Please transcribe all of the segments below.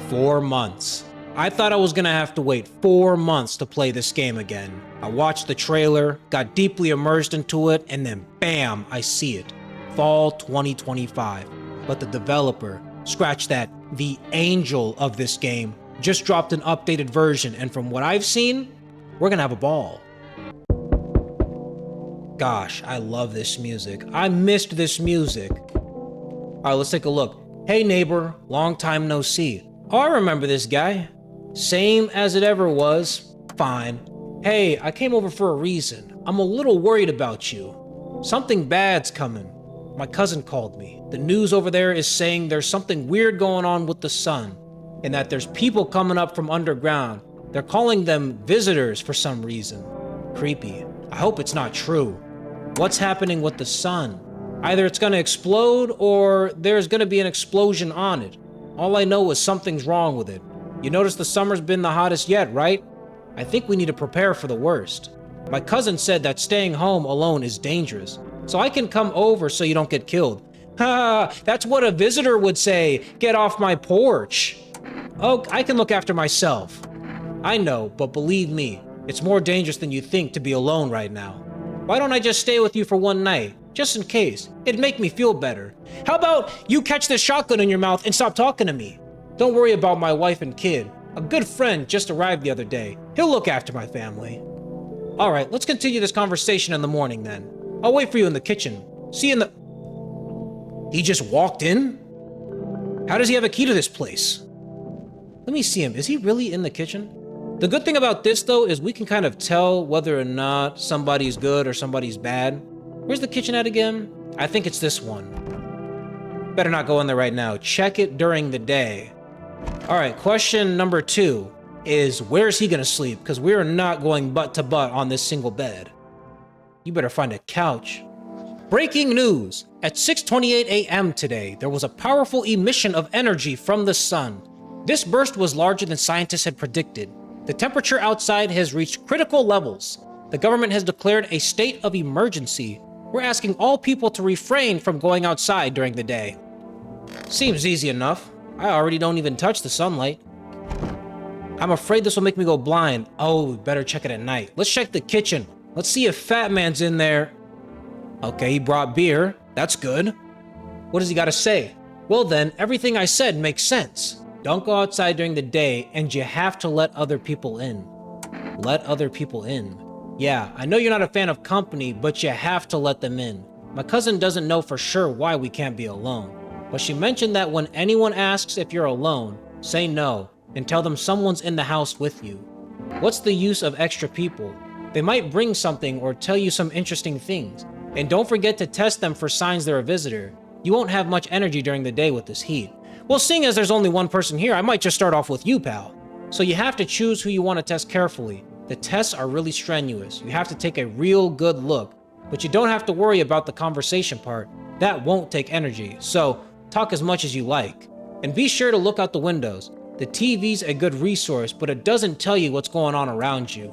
4 months. I thought I was gonna have to wait 4 months to play this game again. I watched the trailer, got deeply immersed into it, and then bam, I see it. Fall 2025. But the developer, scratch that, the angel of this game, just dropped an updated version, and from what I've seen, we're gonna have a ball. Gosh, I love this music. I missed this music. Alright, let's take a look. Hey neighbor, long time no see. Oh, I remember this guy. Same as it ever was. Fine. Hey, I came over for a reason. I'm a little worried about you. Something bad's coming. My cousin called me. The news over there is saying there's something weird going on with the sun, and that there's people coming up from underground. They're calling them visitors for some reason. Creepy. I hope it's not true. What's happening with the sun? Either it's gonna explode or there's gonna be an explosion on it. All I know is something's wrong with it. You notice the summer's been the hottest yet, right? I think we need to prepare for the worst. My cousin said that staying home alone is dangerous, so I can come over so you don't get killed. Ha, that's what a visitor would say. Get off my porch. Oh, I can look after myself. I know, but believe me, it's more dangerous than you think to be alone right now. Why don't I just stay with you for one night, just in case? It'd make me feel better. How about you catch this shotgun in your mouth and stop talking to me? Don't worry about my wife and kid. A good friend just arrived the other day. He'll look after my family. All right, let's continue this conversation in the morning then. I'll wait for you in the kitchen. See you in the... He just walked in? How does he have a key to this place? Let me see him. Is he really in the kitchen? The good thing about this, though, is we can kind of tell whether or not somebody's good or somebody's bad. Where's the kitchen at again? I think it's this one. Better not go in there right now. Check it during the day. All right, question number 2 is, where's he gonna sleep? Because we're not going butt to butt on this single bed. You better find a couch. Breaking news! At 6:28 a.m. today, there was a powerful emission of energy from the sun. This burst was larger than scientists had predicted. The temperature outside has reached critical levels. The government has declared a state of emergency. We're asking all people to refrain from going outside during the day. Seems easy enough. I already don't even touch the sunlight. I'm afraid this will make me go blind. Oh, better check it at night. Let's check the kitchen. Let's see if Fat Man's in there. Okay, he brought beer. That's good. What does he got to say? Well then, everything I said makes sense. Don't go outside during the day, and you have to let other people in. Let other people in. Yeah, I know you're not a fan of company, but you have to let them in. My cousin doesn't know for sure why we can't be alone, but she mentioned that when anyone asks if you're alone, say no, and tell them someone's in the house with you. What's the use of extra people? They might bring something or tell you some interesting things. And don't forget to test them for signs they're a visitor. You won't have much energy during the day with this heat. Well, seeing as there's only one person here, I might just start off with you, pal. So you have to choose who you want to test carefully. The tests are really strenuous. You have to take a real good look, but you don't have to worry about the conversation part. That won't take energy, so talk as much as you like. And be sure to look out the windows. The TV's a good resource, but it doesn't tell you what's going on around you.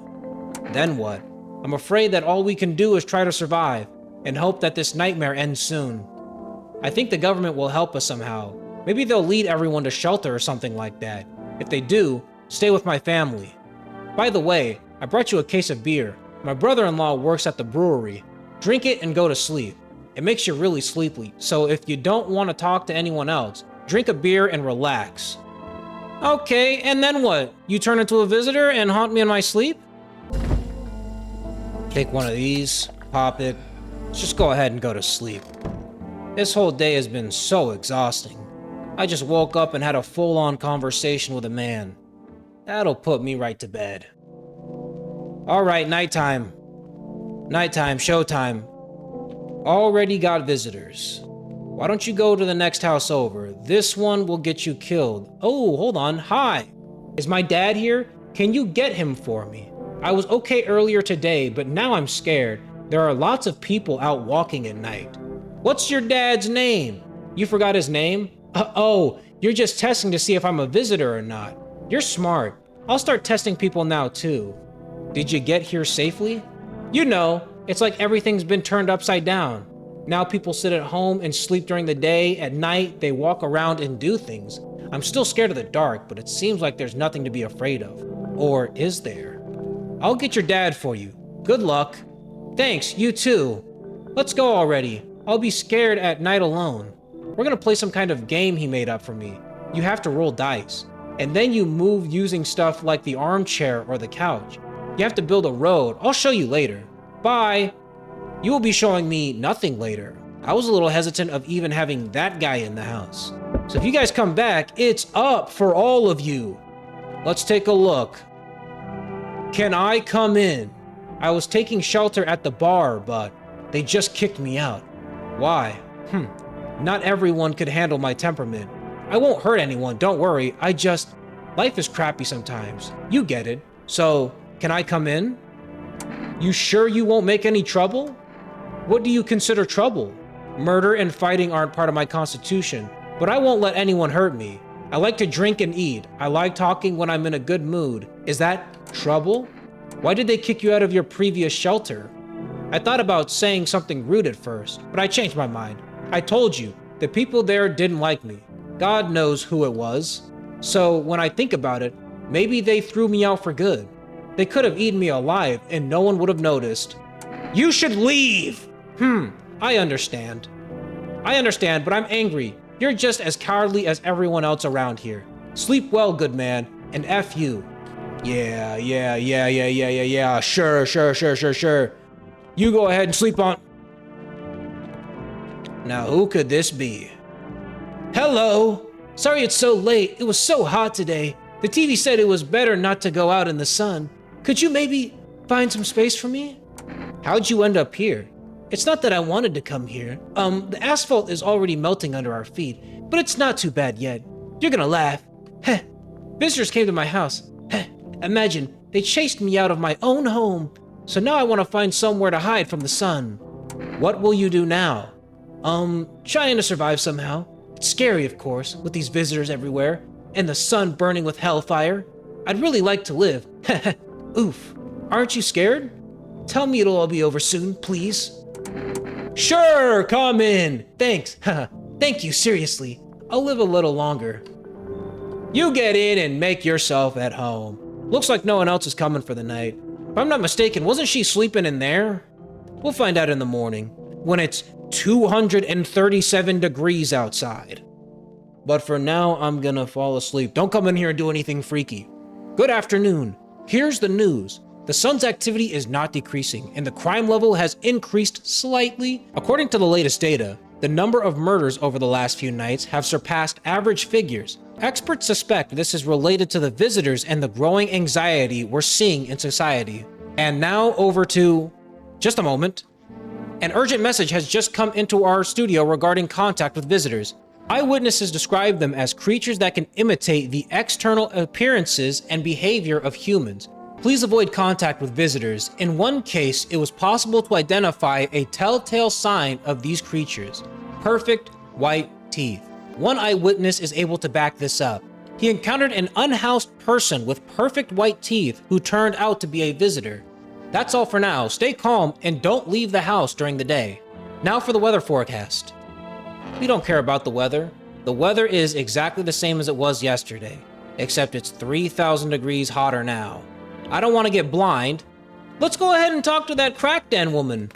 Then what? I'm afraid that all we can do is try to survive and hope that this nightmare ends soon. I think the government will help us somehow. Maybe they'll lead everyone to shelter or something like that. If they do, stay with my family. By the way, I brought you a case of beer. My brother-in-law works at the brewery. Drink it and go to sleep. It makes you really sleepy, so if you don't want to talk to anyone else, drink a beer and relax. Okay, and then what? You turn into a visitor and haunt me in my sleep? Take one of these, pop it. Let's just go ahead and go to sleep. This whole day has been so exhausting. I just woke up and had a full-on conversation with a man. That'll put me right to bed. Alright, nighttime. Nighttime, showtime. Already got visitors. Why don't you go to the next house over? This one will get you killed. Oh, hold on. Hi. Is my dad here? Can you get him for me? I was okay earlier today, but now I'm scared. There are lots of people out walking at night. What's your dad's name? You forgot his name? Oh, you're just testing to see if I'm a visitor or not. You're smart. I'll start testing people now too. Did you get here safely? You know, it's like everything's been turned upside down. Now people sit at home and sleep during the day. At night, they walk around and do things. I'm still scared of the dark, but it seems like there's nothing to be afraid of. Or is there? I'll get your dad for you. Good luck. Thanks, you too. Let's go already. I'll be scared at night alone. We're gonna play some kind of game he made up for me. You have to roll dice, and then you move using stuff like the armchair or the couch. You have to build a road. I'll show you later. Bye. You will be showing me nothing later. I was a little hesitant of even having that guy in the house. So if you guys come back, it's up for all of you. Let's take a look. Can I come in? I was taking shelter at the bar, but they just kicked me out. Why? Not everyone could handle my temperament. I won't hurt anyone, don't worry. Life is crappy sometimes. You get it. So, can I come in? You sure you won't make any trouble? What do you consider trouble? Murder and fighting aren't part of my constitution, but I won't let anyone hurt me. I like to drink and eat. I like talking when I'm in a good mood. Is that trouble? Why did they kick you out of your previous shelter? I thought about saying something rude at first, but I changed my mind. I told you, the people there didn't like me. God knows who it was. So when I think about it, maybe they threw me out for good. They could have eaten me alive and no one would have noticed. You should leave! I understand. But I'm angry. You're just as cowardly as everyone else around here. Sleep well, good man, and F you. Yeah. Sure. You go ahead and sleep on. Now, who could this be? Hello. Sorry it's so late. It was so hot today. The TV said it was better not to go out in the sun. Could you maybe find some space for me? How'd you end up here? It's not that I wanted to come here. The asphalt is already melting under our feet, but it's not too bad yet. You're gonna laugh. Heh. Visitors came to my house. Heh. Imagine, they chased me out of my own home. So now I want to find somewhere to hide from the sun. What will you do now? Trying to survive somehow. It's scary, of course, with these visitors everywhere, and the sun burning with hellfire. I'd really like to live. Oof. Aren't you scared? Tell me it'll all be over soon, please. Sure, come in. Thanks. Thank you, seriously. I'll live a little longer. You get in and make yourself at home. Looks like no one else is coming for the night. If I'm not mistaken, wasn't she sleeping in there? We'll find out in the morning, when it's 237 degrees outside. But for now, I'm gonna fall asleep. Don't come in here and do anything freaky. Good afternoon. Here's the news. The sun's activity is not decreasing, and the crime level has increased slightly. According to the latest data, the number of murders over the last few nights have surpassed average figures. Experts suspect this is related to the visitors and the growing anxiety we're seeing in society. And now over to... just a moment. An urgent message has just come into our studio regarding contact with visitors. Eyewitnesses describe them as creatures that can imitate the external appearances and behavior of humans. Please avoid contact with visitors. In one case, it was possible to identify a telltale sign of these creatures: perfect white teeth. One eyewitness is able to back this up. He encountered an unhoused person with perfect white teeth who turned out to be a visitor. That's all for now. Stay calm and don't leave the house during the day. Now for the weather forecast. We don't care about the weather. The weather is exactly the same as it was yesterday, except it's 3,000 degrees hotter now. I don't want to get blind. Let's go ahead and talk to that crack den woman.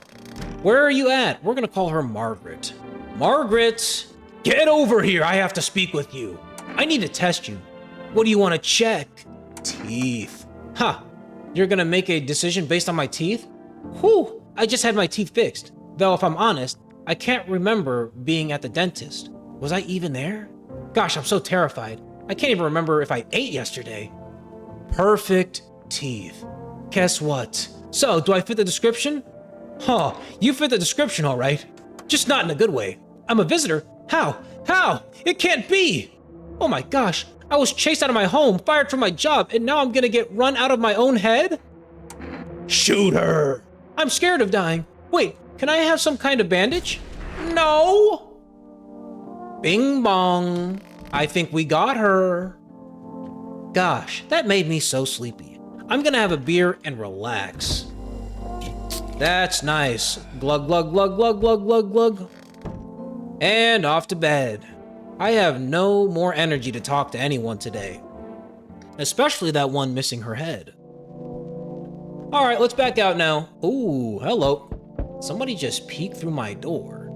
Where are you at? We're gonna call her Margaret. Margaret, get over here. I have to speak with you. I need to test you. What do you want to check? Teeth. Huh. You're gonna make a decision based on my teeth? Whew, I just had my teeth fixed. Though if I'm honest, I can't remember being at the dentist. Was I even there? Gosh, I'm so terrified. I can't even remember if I ate yesterday. Perfect teeth. Guess what? So, do I fit the description? Huh, you fit the description all right. Just not in a good way. I'm a visitor? How? How? It can't be! Oh my gosh, I was chased out of my home, fired from my job, and now I'm gonna get run out of my own head? Shoot her! I'm scared of dying. Wait, can I have some kind of bandage? No! Bing bong. I think we got her. Gosh, that made me so sleepy. I'm gonna have a beer and relax. That's nice. Glug, glug, glug, glug, glug, glug, glug. And off to bed. I have no more energy to talk to anyone today. Especially that one missing her head. Alright, let's back out now. Ooh, hello. Somebody just peeked through my door.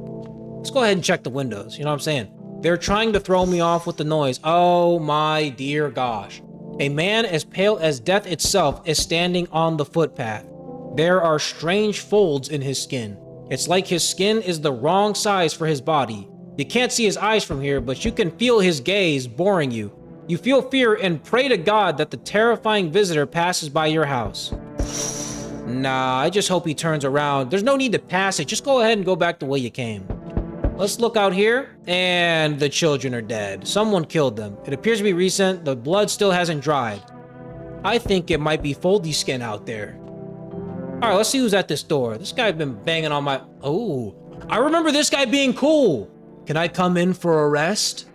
Let's go ahead and check the windows, you know what I'm saying? They're trying to throw me off with the noise. Oh my dear gosh. A man as pale as death itself is standing on the footpath. There are strange folds in his skin. It's like his skin is the wrong size for his body. You can't see his eyes from here, but you can feel his gaze boring you. You feel fear and pray to God that the terrifying visitor passes by your house. Nah, I just hope he turns around. There's no need to pass it. Just go ahead and go back the way you came. Let's look out here, and the children are dead. Someone killed them. It appears to be recent. The blood still hasn't dried. I think it might be Foldy Skin out there. Alright, let's see who's at this door. This guy's been banging on my... Oh, I remember this guy being cool. Can I come in for a rest?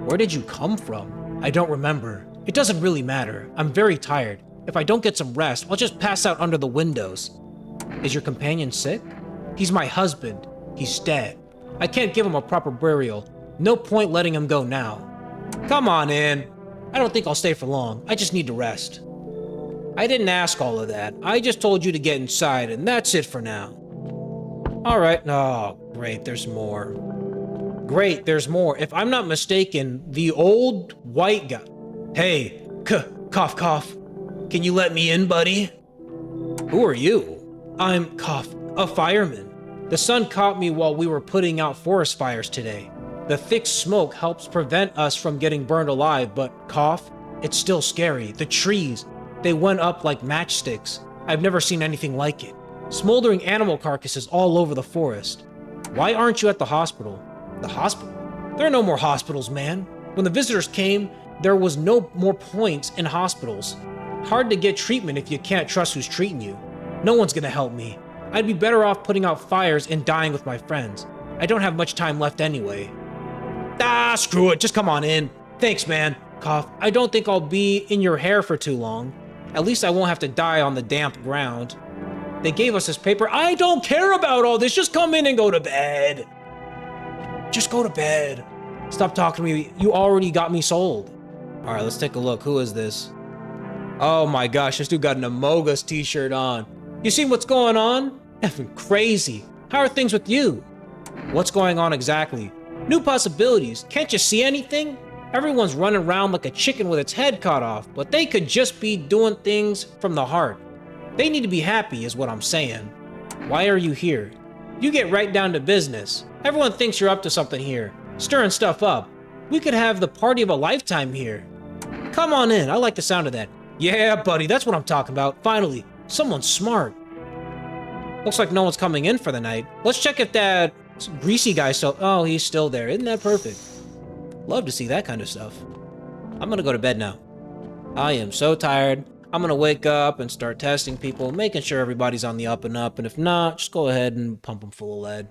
Where did you come from? I don't remember. It doesn't really matter. I'm very tired. If I don't get some rest, I'll just pass out under the windows. Is your companion sick? He's my husband. He's dead. I can't give him a proper burial. No point letting him go now. Come on in. I don't think I'll stay for long. I just need to rest. I didn't ask all of that. I just told you to get inside, and that's it for now. Alright. Oh, great. There's more. Great, there's more. If I'm not mistaken, the old white guy... Hey, cough, cough. Can you let me in, buddy? Who are you? I'm Cough, a fireman. The sun caught me while we were putting out forest fires today. The thick smoke helps prevent us from getting burned alive, but Cough, it's still scary. The trees, they went up like matchsticks. I've never seen anything like it. Smoldering animal carcasses all over the forest. Why aren't you at the hospital? The hospital? There are no more hospitals, man. When the visitors came, there was no more points in hospitals. Hard to get treatment if you can't trust who's treating you. No one's gonna help me. I'd be better off putting out fires and dying with my friends. I don't have much time left anyway. Ah, screw it. Just come on in. Thanks, man. Cough. I don't think I'll be in your hair for too long. At least I won't have to die on the damp ground. They gave us this paper. I don't care about all this. Just come in and go to bed. Just go to bed. Stop talking to me. You already got me sold. All right, let's take a look. Who is this? Oh my gosh, this dude got an Amogus t-shirt on. You see what's going on? Effing crazy. How are things with you? What's going on exactly? New possibilities. Can't you see anything? Everyone's running around like a chicken with its head cut off, but they could just be doing things from the heart. They need to be happy is what I'm saying. Why are you here? You get right down to business. Everyone thinks you're up to something here, stirring stuff up. We could have the party of a lifetime here. Come on in, I like the sound of that. Yeah, buddy, that's what I'm talking about. Finally, someone's smart. Looks like no one's coming in for the night. Let's check if that greasy guy's still... Oh, he's still there. Isn't that perfect? Love to see that kind of stuff. I'm gonna go to bed now. I am so tired. I'm gonna wake up and start testing people, making sure everybody's on the up and up, and if not, just go ahead and pump them full of lead.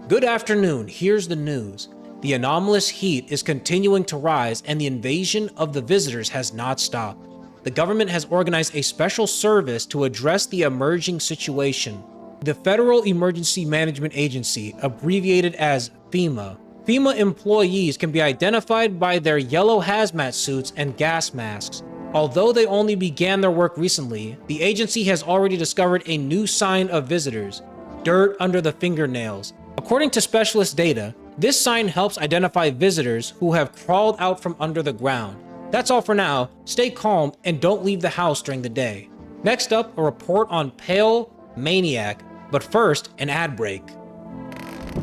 Good afternoon, here's the news. The anomalous heat is continuing to rise and the invasion of the visitors has not stopped. The government has organized a special service to address the emerging situation. The Federal Emergency Management Agency, abbreviated as FEMA. FEMA employees can be identified by their yellow hazmat suits and gas masks. Although they only began their work recently, the agency has already discovered a new sign of visitors: dirt under the fingernails. According to specialist data, this sign helps identify visitors who have crawled out from under the ground. That's all for now. Stay calm and don't leave the house during the day. Next up, a report on Pale Maniac, but first, an ad break.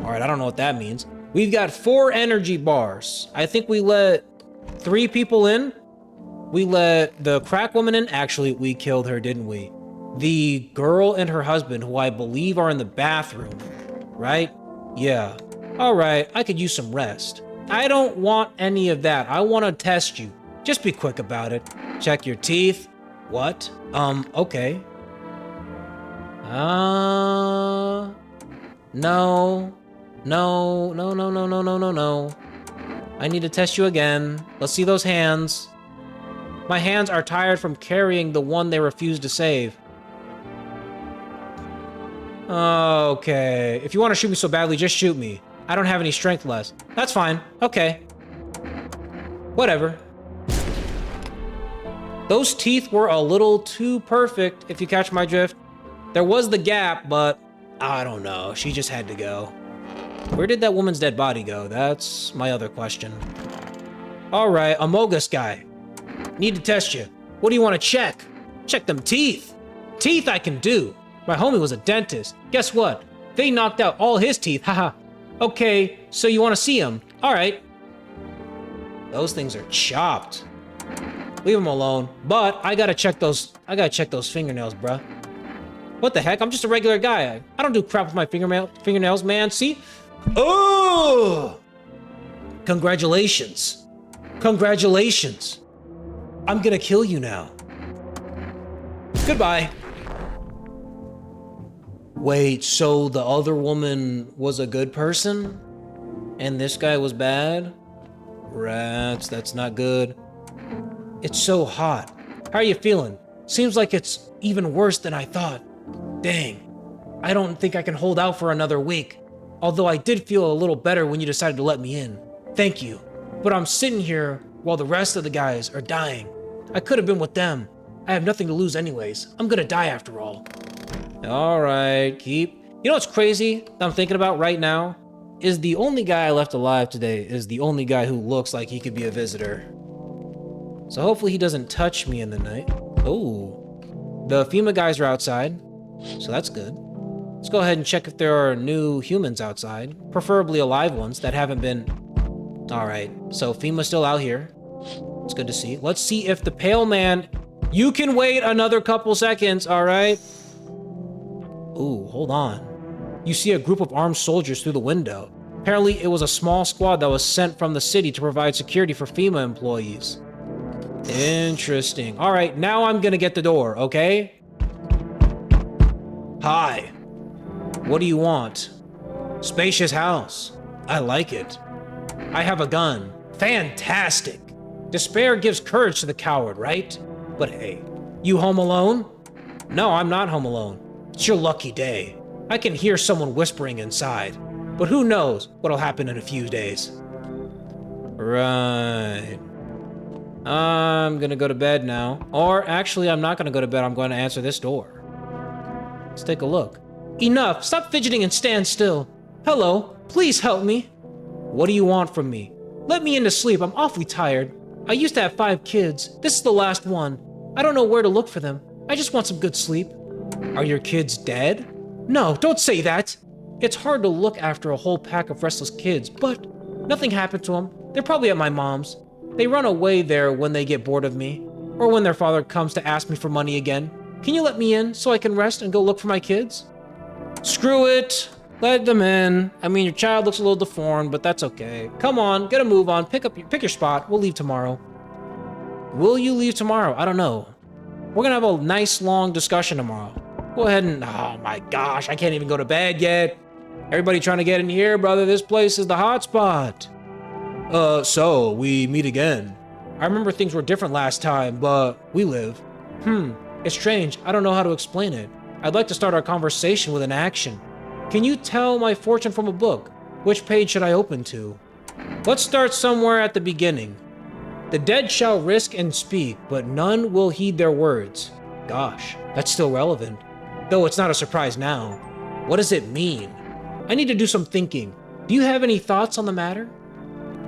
Alright, I don't know what that means. We've got 4 energy bars. I think we let 3 people in. We let the crack woman in. Actually, we killed her, didn't we? The girl and her husband, who I believe are in the bathroom, right? Yeah. Alright, I could use some rest. I don't want any of that. I want to test you. Just be quick about it. Check your teeth. What? Okay. No. No. No, no, no, no, no, no, no. I need to test you again. Let's see those hands. My hands are tired from carrying the one they refused to save. Okay. If you want to shoot me so badly, just shoot me. I don't have any strength left. That's fine. Okay. Whatever. Those teeth were a little too perfect, if you catch my drift. There was the gap, but I don't know. She just had to go. Where did that woman's dead body go? That's my other question. All right, Amogus guy. Need to test you. What do you want to check? Check them teeth. Teeth I can do. My homie was a dentist. Guess what? They knocked out all his teeth. Haha. Okay, so you want to see them? All right. Those things are chopped. Leave them alone. But I gotta check those fingernails, bruh. What the heck? I'm just a regular guy. I don't do crap with my fingernails, man. See? Oh! Congratulations. Congratulations. I'm gonna kill you now. Goodbye. Wait, so the other woman was a good person? And this guy was bad? Rats, that's not good. It's so hot. How are you feeling? Seems like it's even worse than I thought. Dang. I don't think I can hold out for another week. Although I did feel a little better when you decided to let me in. Thank you. But I'm sitting here while the rest of the guys are dying. I could have been with them. I have nothing to lose anyways. I'm gonna die after all. All right, keep. You know what's crazy that I'm thinking about right now? Is the only guy I left alive today is the only guy who looks like he could be a visitor. So hopefully he doesn't touch me in the night. Oh, the FEMA guys are outside, so that's good. Let's go ahead and check if there are new humans outside, preferably alive ones that haven't been... All right, so FEMA's still out here. It's good to see. Let's see if the pale man... You can wait another couple seconds, all right? Ooh, hold on. You see a group of armed soldiers through the window. Apparently, it was a small squad that was sent from the city to provide security for FEMA employees. Interesting. All right, now I'm gonna get the door, okay? Hi. What do you want? Spacious house. I like it. I have a gun. Fantastic. Despair gives courage to the coward, right? But hey, you home alone? No, I'm not home alone. It's your lucky day. I can hear someone whispering inside, but who knows what'll happen in a few days. Right. I'm gonna go to bed now. Or actually, I'm not gonna go to bed. I'm going to answer this door. Let's take a look. Enough! Stop fidgeting and stand still. Hello, please help me. What do you want from me? Let me in to sleep. I'm awfully tired. I used to have 5 kids. This is the last one. I don't know where to look for them. I just want some good sleep. Are your kids dead? No, don't say that. It's hard to look after a whole pack of restless kids, but nothing happened to them. They're probably at my mom's. They run away there when they get bored of me, or when their father comes to ask me for money again. Can you let me in so I can rest and go look for my kids? Screw it. Let them in. I mean, your child looks a little deformed, but that's okay. Come on, get a move on. Pick your spot. We'll leave tomorrow. Will you leave tomorrow? I don't know. We're gonna have a nice long discussion tomorrow. Go ahead and... Oh my gosh, I can't even go to bed yet. Everybody trying to get in here, brother. This place is the hot spot. So we meet again. I remember things were different last time, but we live. It's strange. I don't know how to explain it. I'd like to start our conversation with an action. Can you tell my fortune from a book? Which page should I open to? Let's start somewhere at the beginning. The dead shall risk and speak, but none will heed their words. Gosh, that's still relevant. Though it's not a surprise now. What does it mean? I need to do some thinking. Do you have any thoughts on the matter?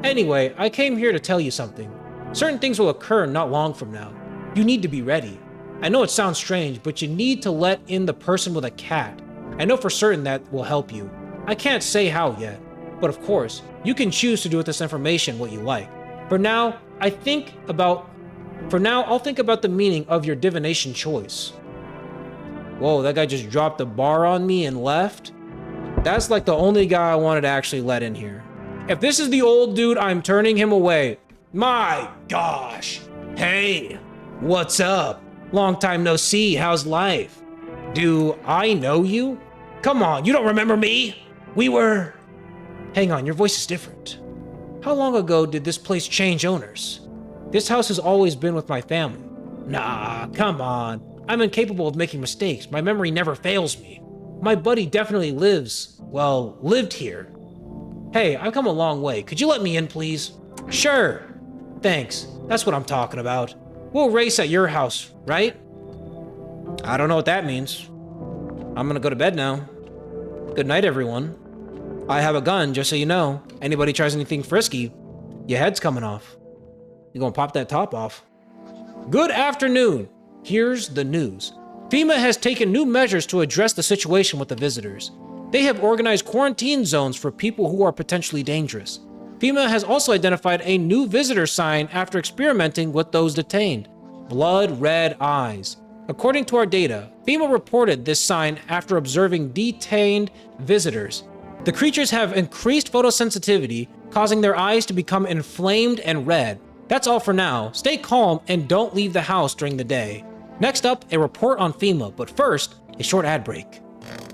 Anyway, I came here to tell you something. Certain things will occur not long from now. You need to be ready. I know it sounds strange, but you need to let in the person with a cat. I know for certain that will help you. I can't say how yet, but of course, you can choose to do with this information what you like. For now, I'll think about the meaning of your divination choice. Whoa, that guy just dropped the bar on me and left? That's like the only guy I wanted to actually let in here. If this is the old dude, I'm turning him away. My gosh. Hey, what's up? Long time no see, how's life? Do I know you? Come on, you don't remember me? We were... Hang on, your voice is different. How long ago did this place change owners? This house has always been with my family. Nah, come on. I'm incapable of making mistakes. My memory never fails me. My buddy definitely lived here. Hey, I've come a long way. Could you let me in, please? Sure. Thanks. That's what I'm talking about. We'll race at your house, right? I don't know what that means. I'm gonna go to bed now. Good night, everyone. I have a gun, just so you know. Anybody tries anything frisky, your head's coming off. You're gonna pop that top off. Good afternoon. Here's the news. FEMA has taken new measures to address the situation with the visitors. They have organized quarantine zones for people who are potentially dangerous. FEMA has also identified a new visitor sign after experimenting with those detained. Blood red eyes. According to our data, FEMA reported this sign after observing detained visitors. The creatures have increased photosensitivity, causing their eyes to become inflamed and red. That's all for now. Stay calm and don't leave the house during the day. Next up, a report on FEMA, but first, a short ad break.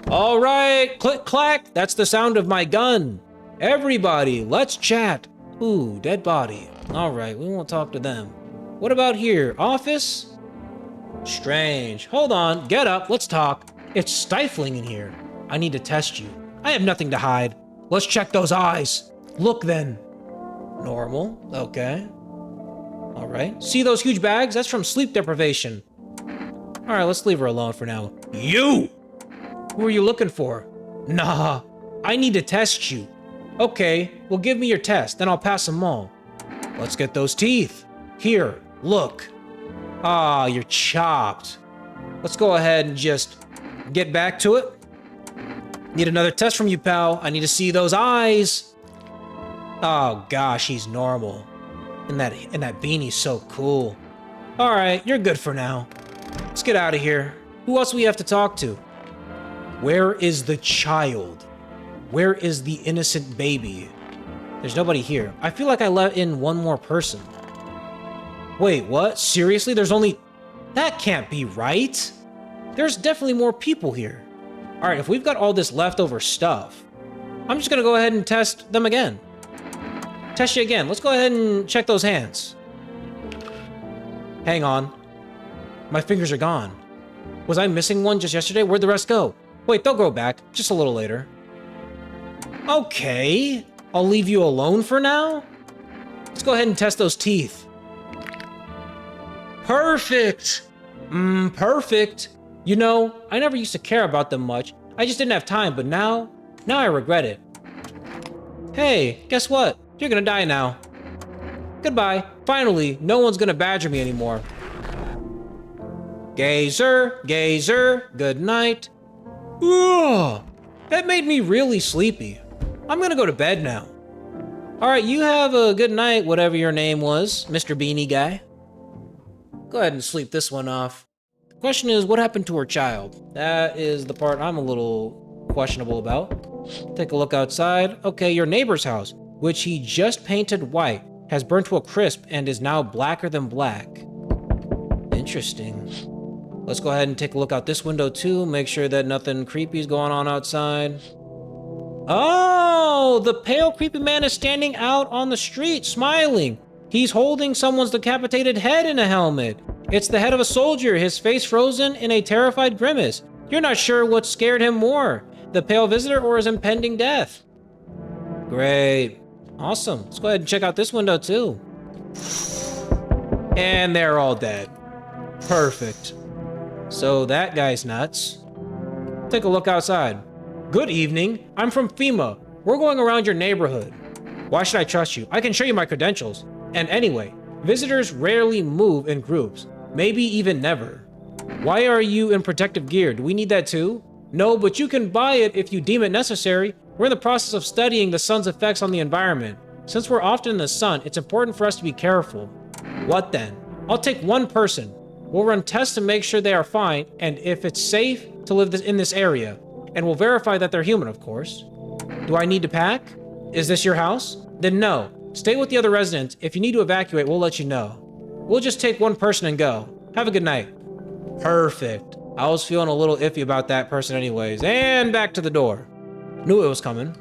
All right, click clack, that's the sound of my gun. Everybody, let's chat. Ooh, dead body. All right, we won't talk to them. What about here, office? Strange. Hold on, get up, let's talk. It's stifling in here. I need to test you. I have nothing to hide. Let's check those eyes. Look then. Normal, okay. All right, see those huge bags? That's from sleep deprivation. All right, let's leave her alone for now. You! Who are you looking for? Nah, I need to test you. Okay, well give me your test, then I'll pass them all. Let's get those teeth. Here, look. Ah, you're chopped. Let's go ahead and just get back to it. Need another test from you, pal. I need to see those eyes. Oh gosh, he's normal. And that beanie's so cool. All right, you're good for now. Let's get out of here. Who else we have to talk to? Where is the child? Where is the innocent baby? There's nobody here. I feel like I let in one more person. Wait, what? Seriously? There's only... That can't be right. There's definitely more people here. All right, if we've got all this leftover stuff, I'm just gonna go ahead and test them again. Test you again. Let's go ahead and check those hands. Hang on. My fingers are gone. Was I missing one just yesterday? Where'd the rest go? Wait, they'll grow back. Just a little later. Okay. I'll leave you alone for now. Let's go ahead and test those teeth. Perfect. Perfect. You know, I never used to care about them much. I just didn't have time, but now I regret it. Hey, guess what? You're gonna die now. Goodbye. Finally, no one's gonna badger me anymore. Gazer, gazer, good night. Ugh, that made me really sleepy. I'm gonna go to bed now. All right, you have a good night, whatever your name was, Mr. Beanie Guy. Go ahead and sleep this one off. The question is, what happened to her child? That is the part I'm a little questionable about. Take a look outside. Okay, your neighbor's house, which he just painted white, has burned to a crisp and is now blacker than black. Interesting. Let's go ahead and take a look out this window too, make sure that nothing creepy is going on outside. Oh, the pale creepy man is standing out on the street, smiling. He's holding someone's decapitated head in a helmet. It's the head of a soldier, his face frozen in a terrified grimace. You're not sure what scared him more, the pale visitor or his impending death. Great. Awesome. Let's go ahead and check out this window too. And they're all dead. Perfect. So that guy's nuts. Take a look outside. Good evening. I'm from FEMA. We're going around your neighborhood. Why should I trust you? I can show you my credentials. And anyway, visitors rarely move in groups. Maybe even never. Why are you in protective gear? Do we need that too? No, but you can buy it if you deem it necessary. We're in the process of studying the sun's effects on the environment. Since we're often in the sun, it's important for us to be careful. What then? I'll take one person. We'll run tests to make sure they are fine, and if it's safe to live in this area. And we'll verify that they're human, of course. Do I need to pack? Is this your house? Then no. Stay with the other residents. If you need to evacuate, we'll let you know. We'll just take one person and go. Have a good night. Perfect. I was feeling a little iffy about that person anyways. And back to the door. Knew it was coming.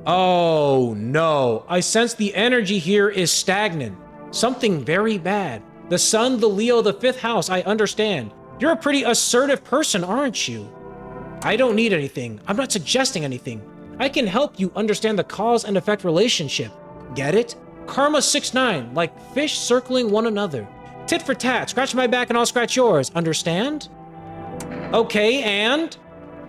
Oh no. I sense the energy here is stagnant. Something very bad. The sun, the Leo, the fifth house, I understand. You're a pretty assertive person, aren't you? I don't need anything. I'm not suggesting anything. I can help you understand the cause and effect relationship. Get it? Karma 6ix9ine, like fish circling one another. Tit for tat, scratch my back and I'll scratch yours, understand? Okay, and?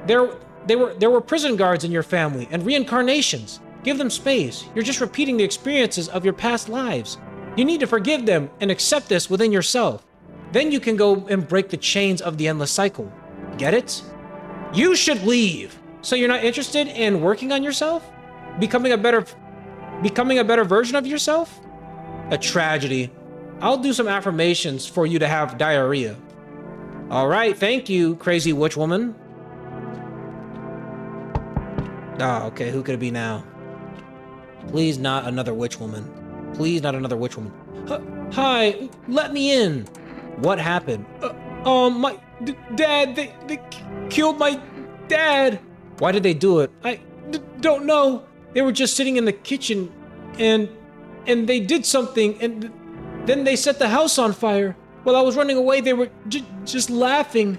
There were prison guards in your family and reincarnations. Give them space. You're just repeating the experiences of your past lives. You need to forgive them and accept this within yourself. Then you can go and break the chains of the endless cycle. Get it? You should leave. So you're not interested in working on yourself? Becoming a better version of yourself? A tragedy. I'll do some affirmations for you to have diarrhea. All right, thank you, crazy witch woman. Ah, okay, who could it be now? Please not another witch woman. Please not another witch woman. Hi, let me in. What happened? My dad, they killed my dad. Why did they do it? I don't know. They were just sitting in the kitchen and they did something and then they set the house on fire. While I was running away, they were just laughing.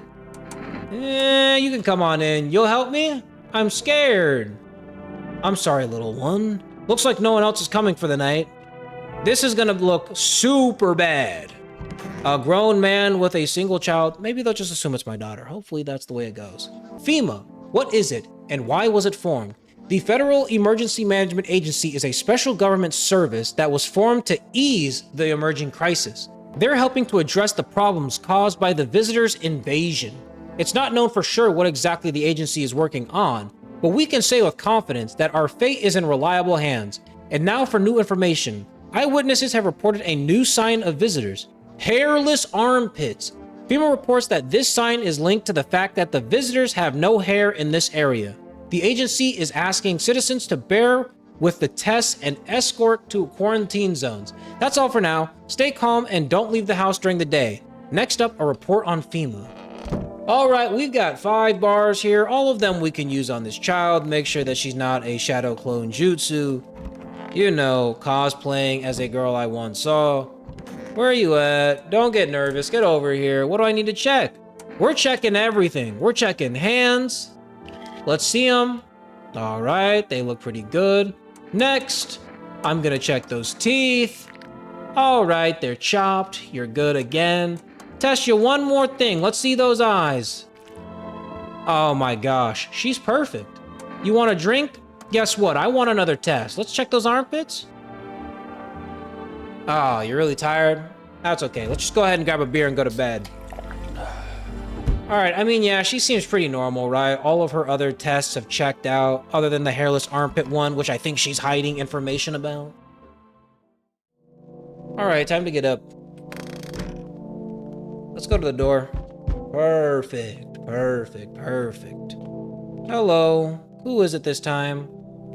You can come on in. You'll help me? I'm scared. I'm sorry, little one. Looks like no one else is coming for the night. This is gonna look super bad. A grown man with a single child. Maybe they'll just assume it's my daughter. Hopefully that's the way it goes. FEMA, what is it and why was it formed? The Federal Emergency Management Agency is a special government service that was formed to ease the emerging crisis. They're helping to address the problems caused by the visitors' invasion. It's not known for sure what exactly the agency is working on, but we can say with confidence that our fate is in reliable hands. And now for new information. Eyewitnesses have reported a new sign of visitors. Hairless armpits. FEMA reports that this sign is linked to the fact that the visitors have no hair in this area. The agency is asking citizens to bear with the tests and escort to quarantine zones. That's all for now. Stay calm and don't leave the house during the day. Next up, a report on FEMA. All right, we've got 5 bars here. All of them we can use on this child. Make sure that she's not a shadow clone jutsu. You know, cosplaying as a girl I once saw. Where are you at? Don't get nervous. Get over here. What do I need to check? We're checking everything. We're checking hands. Let's see them. All right, they look pretty good. Next, I'm gonna check those teeth. All right, they're chopped. You're good again. Test you one more thing. Let's see those eyes. Oh my gosh, she's perfect. You want a drink? Guess what? I want another test. Let's check those armpits. Oh, you're really tired? That's okay. Let's just go ahead and grab a beer and go to bed. All right, I mean, yeah, she seems pretty normal, right? All of her other tests have checked out, other than the hairless armpit one, which I think she's hiding information about. All right, time to get up. Let's go to the door. Perfect, perfect, perfect. Hello, who is it this time?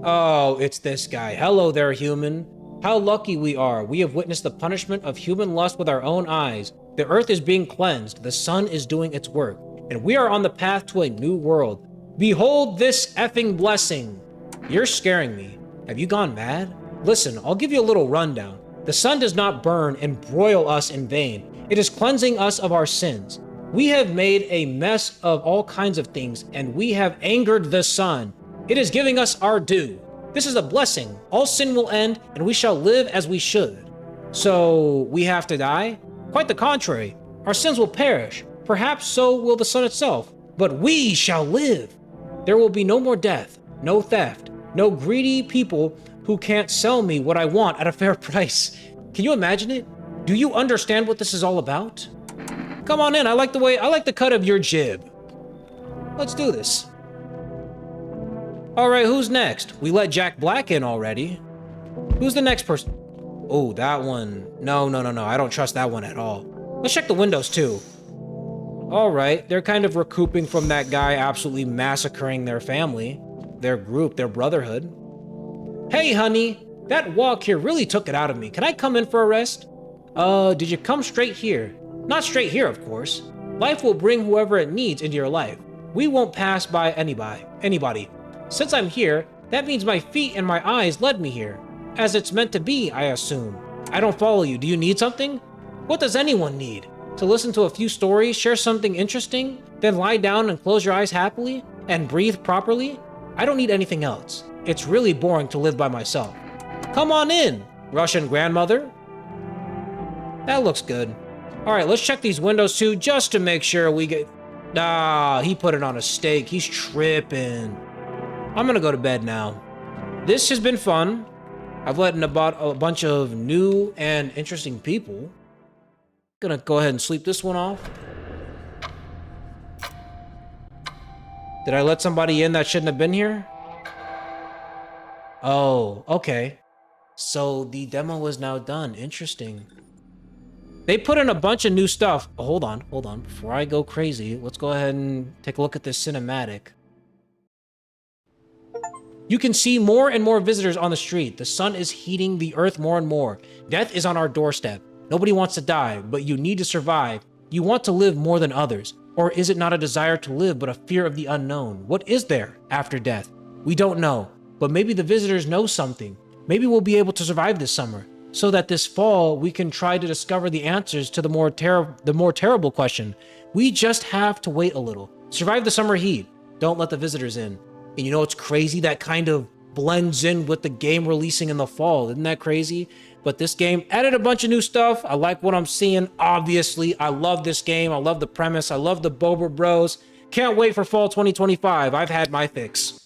Oh, it's this guy. Hello there, human. How lucky we are. We have witnessed the punishment of human lust with our own eyes. The earth is being cleansed, the sun is doing its work, and we are on the path to a new world. Behold this effing blessing. You're scaring me. Have you gone mad? Listen, I'll give you a little rundown. The sun does not burn and broil us in vain. It is cleansing us of our sins. We have made a mess of all kinds of things, and we have angered the sun. It is giving us our due. This is a blessing. All sin will end, and we shall live as we should. So, we have to die? Quite the contrary. Our sins will perish. Perhaps so will the sun itself. But we shall live. There will be no more death, no theft, no greedy people who can't sell me what I want at a fair price. Can you imagine it? Do you understand what this is all about? Come on in. I like the cut of your jib. Let's do this. All right, who's next? We let Jack Black in already. Who's the next person? Oh, that one. No. I don't trust that one at all. Let's check the windows too. All right, they're kind of recouping from that guy absolutely massacring their family, their group, their brotherhood. Hey, honey, that walk here really took it out of me. Can I come in for a rest? Did you come straight here? Not straight here, of course. Life will bring whoever it needs into your life. We won't pass by anybody. Since I'm here, that means my feet and my eyes led me here. As it's meant to be, I assume. I don't follow you. Do you need something? What does anyone need? To listen to a few stories, share something interesting, then lie down and close your eyes happily, and breathe properly? I don't need anything else. It's really boring to live by myself. Come on in. Russian grandmother. That looks good. All right, let's check these windows too, just to make sure we get... Ah, he put it on a stake. He's tripping. I'm gonna go to bed now. This has been fun. I've let in about a bunch of new and interesting people. Gonna go ahead and sleep this one off. Did I let somebody in that shouldn't have been here? Oh, okay. So the demo is now done. Interesting. They put in a bunch of new stuff. Oh, hold on. Before I go crazy, let's go ahead and take a look at this cinematic. You can see more and more visitors on the street. The sun is heating the earth more and more. Death is on our doorstep. Nobody wants to die, but you need to survive. You want to live more than others. Or is it not a desire to live, but a fear of the unknown? What is there after death? We don't know, but maybe the visitors know something. Maybe we'll be able to survive this summer, so that this fall we can try to discover the answers to the more terrible question. We just have to wait a little. Survive the summer heat. Don't let the visitors in. And you know what's crazy? That kind of blends in with the game releasing in the fall. Isn't that crazy? But this game added a bunch of new stuff. I like what I'm seeing. Obviously, I love this game. I love the premise. I love the Boba Bros. Can't wait for fall 2025. I've had my fix.